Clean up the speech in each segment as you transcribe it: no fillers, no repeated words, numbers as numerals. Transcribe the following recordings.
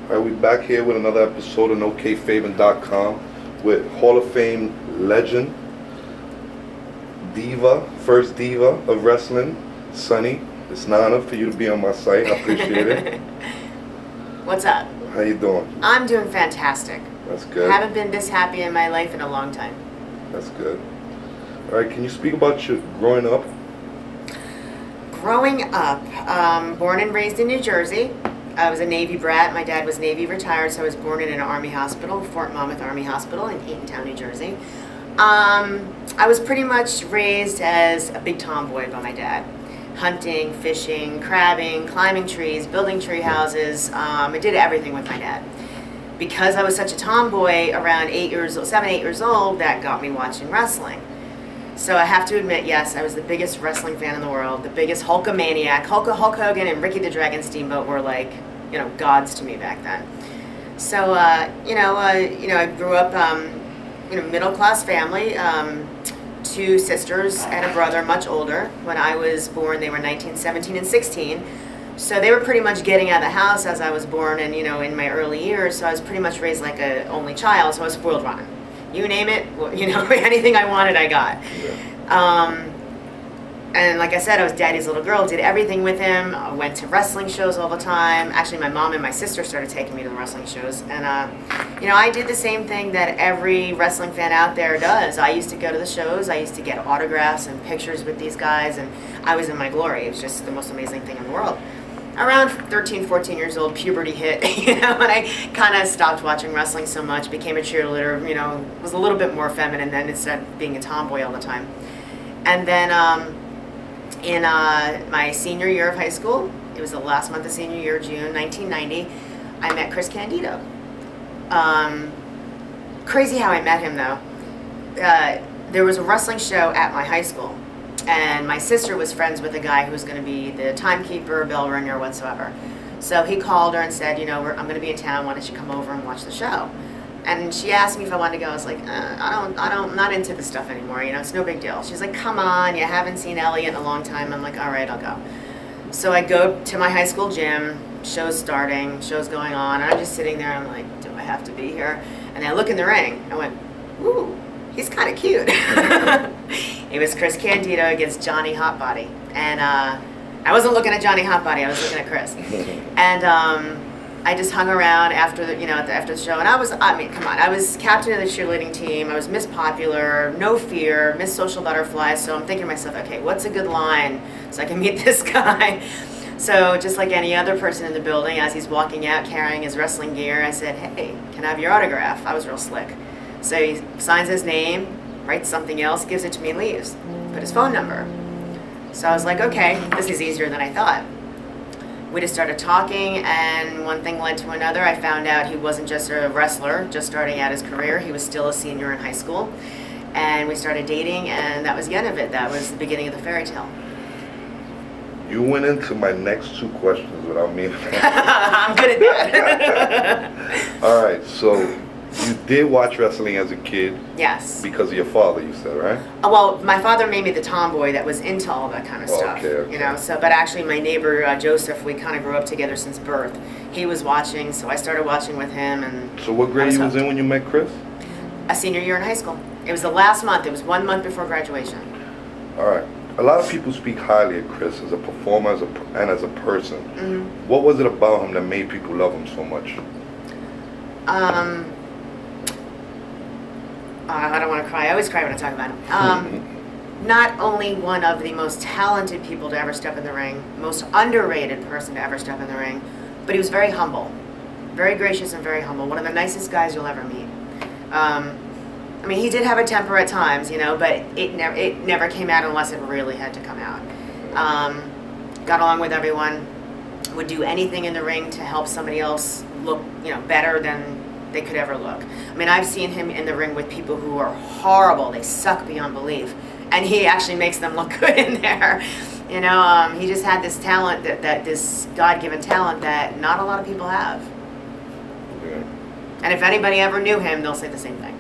All right, we're back here with another episode of NoKayFaving.com with Hall of Fame legend, diva, first diva of wrestling, Sunny. It's an honor for you to be on my site. I appreciate it. What's up? How you doing? I'm doing fantastic. That's good. I haven't been this happy in my life in a long time. That's good. All right, can you speak about your growing up? Growing up, born and raised in New Jersey. I was a Navy brat. My dad was Navy retired, so I was born in an Army hospital, Fort Monmouth Army Hospital in Eatontown, New Jersey. I was pretty much raised as a big tomboy by my dad. Hunting, fishing, crabbing, climbing trees, building tree houses. I did everything with my dad. Because I was such a tomboy, around 7, 8 years old, that got me watching wrestling. So I have to admit, yes, I was the biggest wrestling fan in the world, the biggest Hulkamaniac. Hulk Hogan and Ricky the Dragon Steamboat were like, gods to me back then. So, I grew up, middle-class family, 2 sisters and a brother, much older. When I was born, they were 19, 17, and 16. So they were pretty much getting out of the house as I was born and, in my early years. So I was pretty much raised like an only child, so I was spoiled rotten. You name it, anything I wanted, I got. Yeah. And like I said, I was daddy's little girl, did everything with him. I went to wrestling shows all the time. Actually, my mom and my sister started taking me to the wrestling shows. And, I did the same thing that every wrestling fan out there does. I used to go to the shows. I used to get autographs and pictures with these guys. And I was in my glory. It was just the most amazing thing in the world. Around 13, 14 years old, puberty hit, and I kind of stopped watching wrestling so much, became a cheerleader, was a little bit more feminine then instead of being a tomboy all the time. And then in my senior year of high school, it was the last month of senior year, June 1990, I met Chris Candido. Crazy how I met him though. There was a wrestling show at my high school. And my sister was friends with a guy who was going to be the timekeeper, bell ringer, whatsoever. So he called her and said, I'm going to be in town. Why don't you come over and watch the show? And she asked me if I wanted to go. I was like, I'm not into this stuff anymore. It's no big deal. She's like, come on, you haven't seen Elliot in a long time. I'm like, all right, I'll go. So I go to my high school gym. Show's starting, show's going on. And I'm just sitting there. I'm like, do I have to be here? And I look in the ring. I went, ooh, he's kind of cute. It was Chris Candido against Johnny Hotbody, and I wasn't looking at Johnny Hotbody. I was looking at Chris, and I just hung around after the after the show. And I was captain of the cheerleading team. I was Miss Popular, No Fear, Miss Social Butterfly. So I'm thinking to myself, okay, what's a good line so I can meet this guy? So just like any other person in the building, as he's walking out carrying his wrestling gear, I said, hey, can I have your autograph? I was real slick. So he signs his name, writes something else, gives it to me and leaves. Put his phone number. So I was like, okay, this is easier than I thought. We just started talking, and one thing led to another. I found out he wasn't just a wrestler, just starting out his career. He was still a senior in high school. And we started dating, and that was the end of it. That was the beginning of the fairy tale. You went into my next 2 questions without me. I'm good at that. All right, so you did watch wrestling as a kid? Yes. Because of your father, you said, right? Well, my father made me the tomboy that was into all that kind of stuff. Okay. But actually my neighbor, Joseph, we kind of grew up together since birth. He was watching, so I started watching with him. And so what grade you was in when you met Chris? A senior year in high school. It was the last month. It was 1 month before graduation. All right. A lot of people speak highly of Chris as a performer and as a person. Mm-hmm. What was it about him that made people love him so much? I don't want to cry. I always cry when I talk about him. Not only one of the most talented people to ever step in the ring, most underrated person to ever step in the ring, but he was very humble, very gracious and very humble. One of the nicest guys you'll ever meet. He did have a temper at times, but it never came out unless it really had to come out. Got along with everyone, would do anything in the ring to help somebody else look, better than they could ever look. I've seen him in the ring with people who are horrible. They suck beyond belief, and he actually makes them look good in there. He just had this talent, this God-given talent that not a lot of people have. Yeah. And if anybody ever knew him, they'll say the same thing.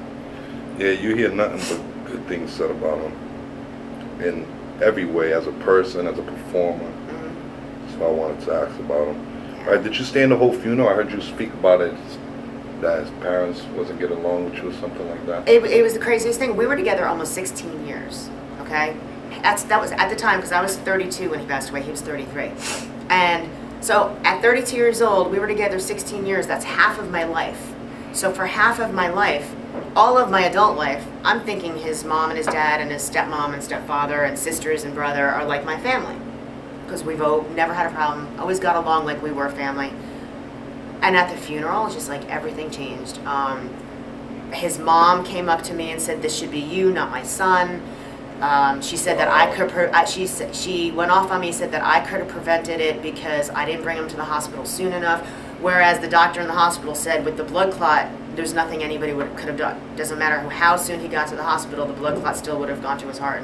Yeah, you hear nothing but good things said about him in every way, as a person, as a performer. Mm-hmm. So I wanted to ask about him. All right, did you stay in the whole funeral? I heard you speak about it, that his parents wasn't getting along with you or something like that. It was the craziest thing. We were together almost 16 years, okay? That was at the time, because I was 32 when he passed away. He was 33. And so at 32 years old, we were together 16 years. That's half of my life. So for half of my life, all of my adult life, I'm thinking his mom and his dad and his stepmom and stepfather and sisters and brother are like my family. Because we've never had a problem, always got along like we were family. And at the funeral, it's just like everything changed. His mom came up to me and said, "This should be you, not my son." She said that I could, she went off on me, said that I could have prevented it because I didn't bring him to the hospital soon enough. Whereas the doctor in the hospital said with the blood clot, there's nothing anybody could have done. Doesn't matter how soon he got to the hospital, the blood clot still would have gone to his heart,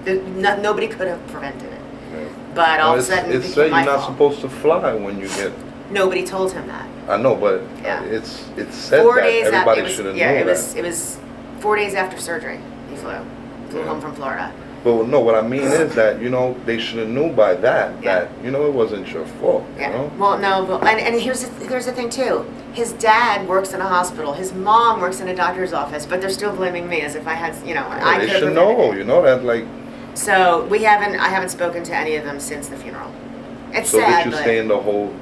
and nobody could have prevented it. Yeah. But all of a sudden, it's said you're not supposed to fly when you get. Nobody told him that. I know, but yeah. It's said that everybody should have known that. It was 4 days after surgery he flew home from Florida. But no, what I mean is that, you know, they should have knew by that that, you know, it wasn't your fault. You know? Well, no, but, and here's the thing too. His dad works in a hospital. His mom works in a doctor's office, but they're still blaming me as if I had, you know, I could have prevented it. They should know, you know, that like. So I haven't spoken to any of them since the funeral. It's so sad. So did you stay in the whole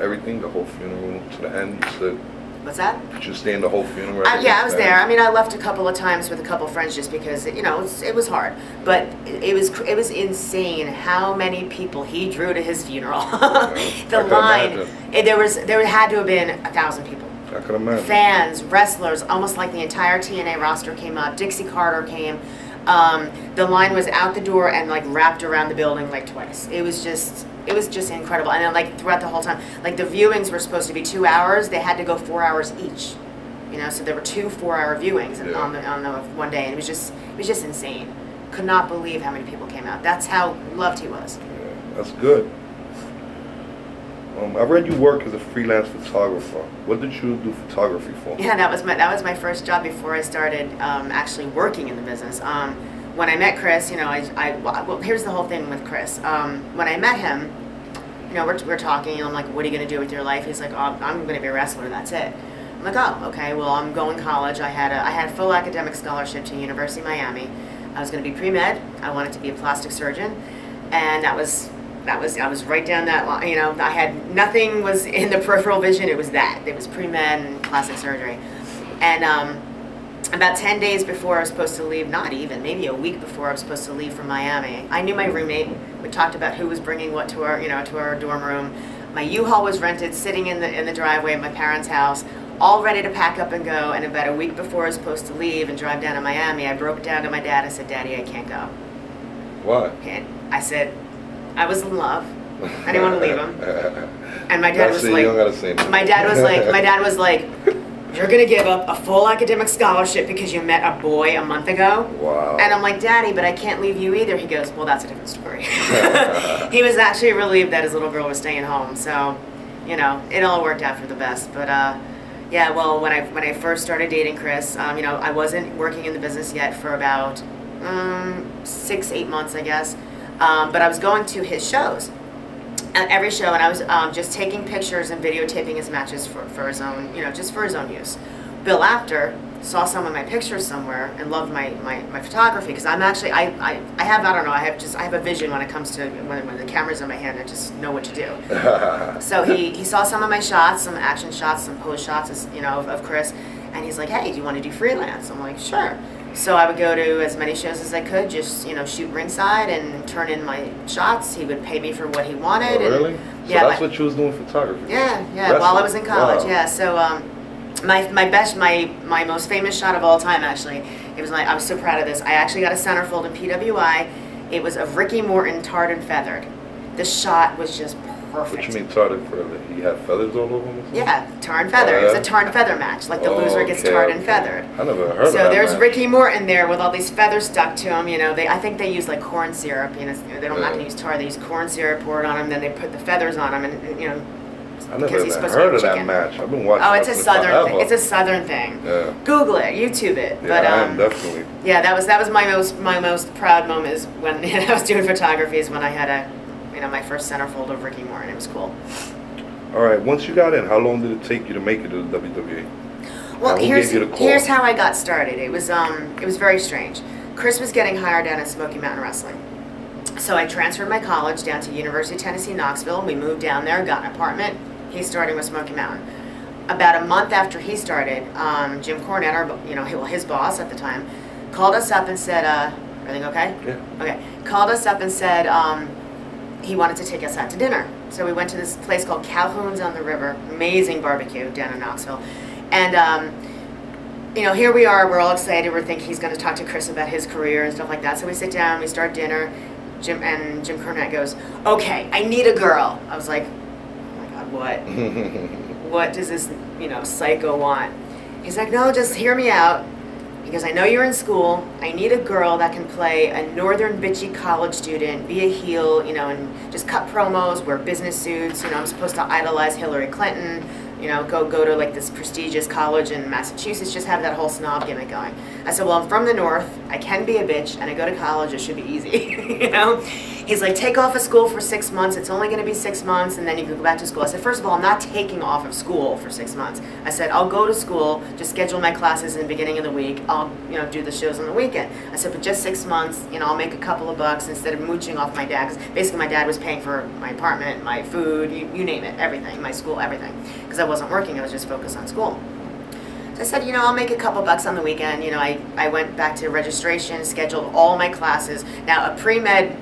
everything, the whole funeral to the end? You said. What's that? Did you stay in the whole funeral? Yeah, I was there. I mean, I left a couple of times with a couple of friends just because, you know, it was hard. But it was insane how many people he drew to his funeral. The line, there had to have been 1,000 people. I can imagine. Fans, wrestlers, almost like the entire TNA roster came up. Dixie Carter came. The line was out the door and like wrapped around the building like twice. It was just incredible. And then like throughout the whole time, like the viewings were supposed to be 2 hours. They had to go 4 hours each. You know, so there were 2 4-hour viewings on the one day, and it was just insane. Could not believe how many people came out. That's how loved he was. Yeah, that's good. I read you work as a freelance photographer. What did you do photography for? Yeah, that was my first job before I started actually working in the business. When I met Chris, you know, well, here's the whole thing with Chris. When I met him, you know, we're talking, and I'm like, "What are you going to do with your life?" He's like, "Oh, I'm going to be a wrestler. That's it." I'm like, "Oh, okay. Well, I'm going to college. I had a full academic scholarship to University of Miami. I was going to be pre-med. I wanted to be a plastic surgeon, and I was right down that line. You know, I had nothing was in the peripheral vision. It was pre-med and plastic surgery, and about 10 days before I was supposed to leave, not even, maybe a week before I was supposed to leave from Miami, I knew my roommate. We talked about who was bringing what to our dorm room. My U-Haul was rented, sitting in the driveway of my parents' house, all ready to pack up and go. And about a week before I was supposed to leave and drive down to Miami, I broke down to my dad and said, "Daddy, I can't go." What? And I said, I was in love. I didn't want to leave him. And my dad was like, my dad was like, "You're going to give up a full academic scholarship because you met a boy a month ago?" Wow. And I'm like, "Daddy, but I can't leave you either." He goes, "Well, that's a different story." He was actually relieved that his little girl was staying home. So, you know, it all worked out for the best. But, yeah, well, when I first started dating Chris, you know, I wasn't working in the business yet for about 6-8 months, I guess. But I was going to his shows. At every show, and I was just taking pictures and videotaping his matches for his own, you know, just for his own use. Bill After saw some of my pictures somewhere and loved my photography, because I'm actually, I have a vision when it comes to, when the camera's in my hand, I just know what to do. So he saw some of my shots, some action shots, some pose shots, you know, of Chris, and he's like, "Hey, do you want to do freelance?" I'm like, "Sure." So I would go to as many shows as I could, just, you know, shoot ringside and turn in my shots. He would pay me for what he wanted. Oh, really? And, so that's what you was doing photography? Yeah, Wrestling. while I was in college, wow. yeah. So my most famous shot of all time, actually, I was so proud of this. I actually got a centerfold in PWI. It was of Ricky Morton, tarred and feathered. The shot was just perfect. What you mean tarred and feathered? He had feathers all over him? Yeah, tar and feather. It was a tar and feather match. Like the loser gets tarred and feathered. I never heard of that. So there's match. Ricky Morton there with all these feathers stuck to him. You know, I think they use like corn syrup. You know, they're not going to use tar. They use corn syrup, pour it on him, then they put the feathers on him, and you know. I never even heard of that match. I've been watching. Oh, it's a southern thing. It's a southern thing. Yeah. Google it, YouTube it. Yeah, but I am definitely. Yeah, that was my most proud moment is when I was doing photography, is when I had you know, my first centerfold of Ricky Morton. It was cool. All right. Once you got in, how long did it take you to make it to the WWE? Well, here's how I got started. It was very strange. Chris was getting hired down at Smoky Mountain Wrestling. So I transferred my college down to University of Tennessee, Knoxville. We moved down there, got an apartment. He's starting with Smoky Mountain. About a month after he started, Jim Cornette, his boss at the time, called us up and said, everything okay? Yeah. Okay. Called us up and said he wanted to take us out to dinner. So we went to this place called Calhoun's on the River. Amazing barbecue down in Knoxville. And, here we are, we're all excited, we're thinking he's going to talk to Chris about his career and stuff like that. So we sit down, we start dinner, Jim Cornette goes, okay, I need a girl. I was like, oh my God, what? What does this, psycho want? He's like, no, just hear me out. Because I know you're in school, I need a girl that can play a northern bitchy college student, be a heel, and just cut promos, wear business suits, I'm supposed to idolize Hillary Clinton, go to like this prestigious college in Massachusetts, just have that whole snob gimmick going. I said, well, I'm from the North, I can be a bitch, and I go to college, it should be easy, He's like, take off of school for 6 months, it's only gonna be 6 months, and then you can go back to school. I said, first of all, I'm not taking off of school for 6 months. I said, I'll go to school, just schedule my classes in the beginning of the week, I'll, do the shows on the weekend. I said, but just 6 months, I'll make a couple of bucks instead of mooching off my dad, because basically my dad was paying for my apartment, my food, you name it, everything, my school, everything. Because I wasn't working, I was just focused on school. So I said, I'll make a couple bucks on the weekend. I went back to registration, scheduled all my classes. Now, a pre-med,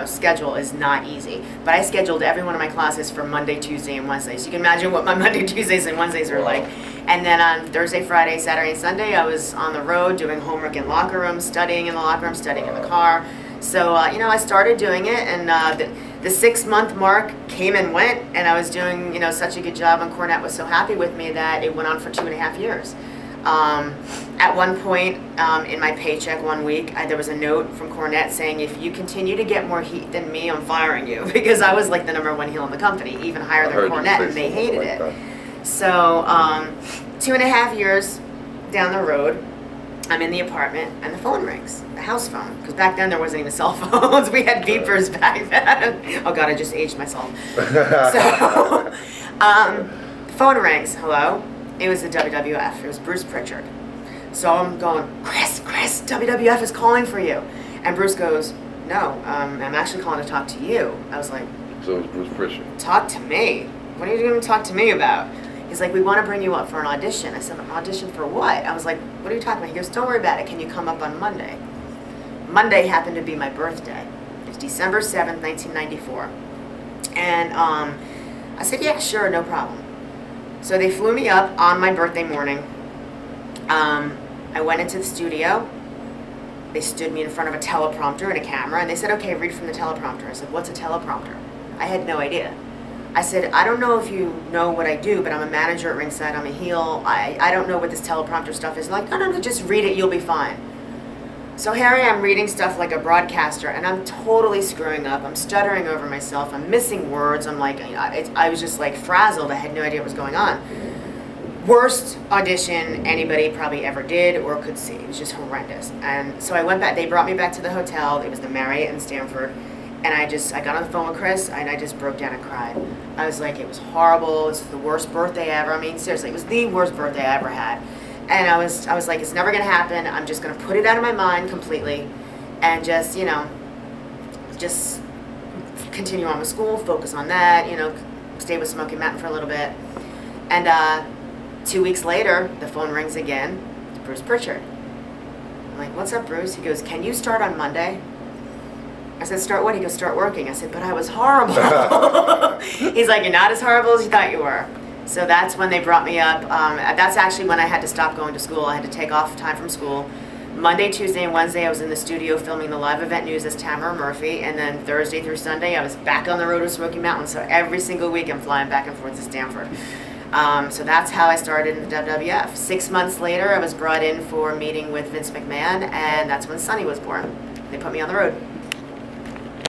schedule is not easy, but I scheduled every one of my classes for Monday, Tuesday, and Wednesday. So you can imagine what my Monday, Tuesdays, and Wednesdays are like. And then on Thursday, Friday, Saturday, and Sunday, I was on the road doing homework in locker rooms, studying in the locker room, studying in the car. So, I started doing it, and the 6-month mark came and went, and I was doing, such a good job, and Cornette was so happy with me that it went on for 2.5 years. At one point in my paycheck one week, there was a note from Cornette saying, if you continue to get more heat than me, I'm firing you, because I was like the #1 heel in the company, even higher than Cornette, and they hated it. So 2.5 years down the road, I'm in the apartment, and the phone rings, the house phone, because back then there wasn't even cell phones. We had beepers back then. Oh God, I just aged myself. So, phone rings. Hello. It was the WWF. It was Bruce Pritchard. So I'm going, Chris, WWF is calling for you. And Bruce goes, no, I'm actually calling to talk to you. I was like, so it's Bruce Pritchard. Talk to me? What are you going to talk to me about? He's like, we want to bring you up for an audition. I said, an audition for what? I was like, what are you talking about? He goes, don't worry about it. Can you come up on Monday? Monday happened to be my birthday. It's December 7th, 1994. And I said, yeah, sure, no problem. So they flew me up on my birthday morning. I went into the studio. They stood me in front of a teleprompter and a camera, and they said, okay, read from the teleprompter. I said, what's a teleprompter? I had no idea. I said, I don't know if you know what I do, but I'm a manager at ringside, I'm a heel, I don't know what this teleprompter stuff is. Like, no, just read it, you'll be fine. So here I am reading stuff like a broadcaster, and I'm totally screwing up, I'm stuttering over myself, I'm missing words, I'm like, I was just like frazzled, I had no idea what was going on. Worst audition anybody probably ever did or could see, it was just horrendous. And so I went back, they brought me back to the hotel, it was the Marriott in Stamford, and I got on the phone with Chris, and I just broke down and cried. I was like, it was horrible, it's the worst birthday ever. I mean, seriously, it was the worst birthday I ever had. And I was like, it's never gonna happen, I'm just gonna put it out of my mind completely, and just, just continue on with school, focus on that, stay with Smoky Mountain for a little bit. And 2 weeks later, the phone rings again, it's Bruce Pritchard. I'm like, what's up, Bruce? He goes, can you start on Monday? I said, start what? He goes, start working. I said, but I was horrible. He's like, you're not as horrible as you thought you were. So that's when they brought me up. That's actually when I had to stop going to school. I had to take off time from school. Monday, Tuesday, and Wednesday, I was in the studio filming the live event news as Tamara Murphy. And then Thursday through Sunday, I was back on the road with Smoky Mountain. So every single week, I'm flying back and forth to Stamford. So that's how I started in the WWF. 6 months later, I was brought in for a meeting with Vince McMahon, and that's when Sonny was born. They put me on the road.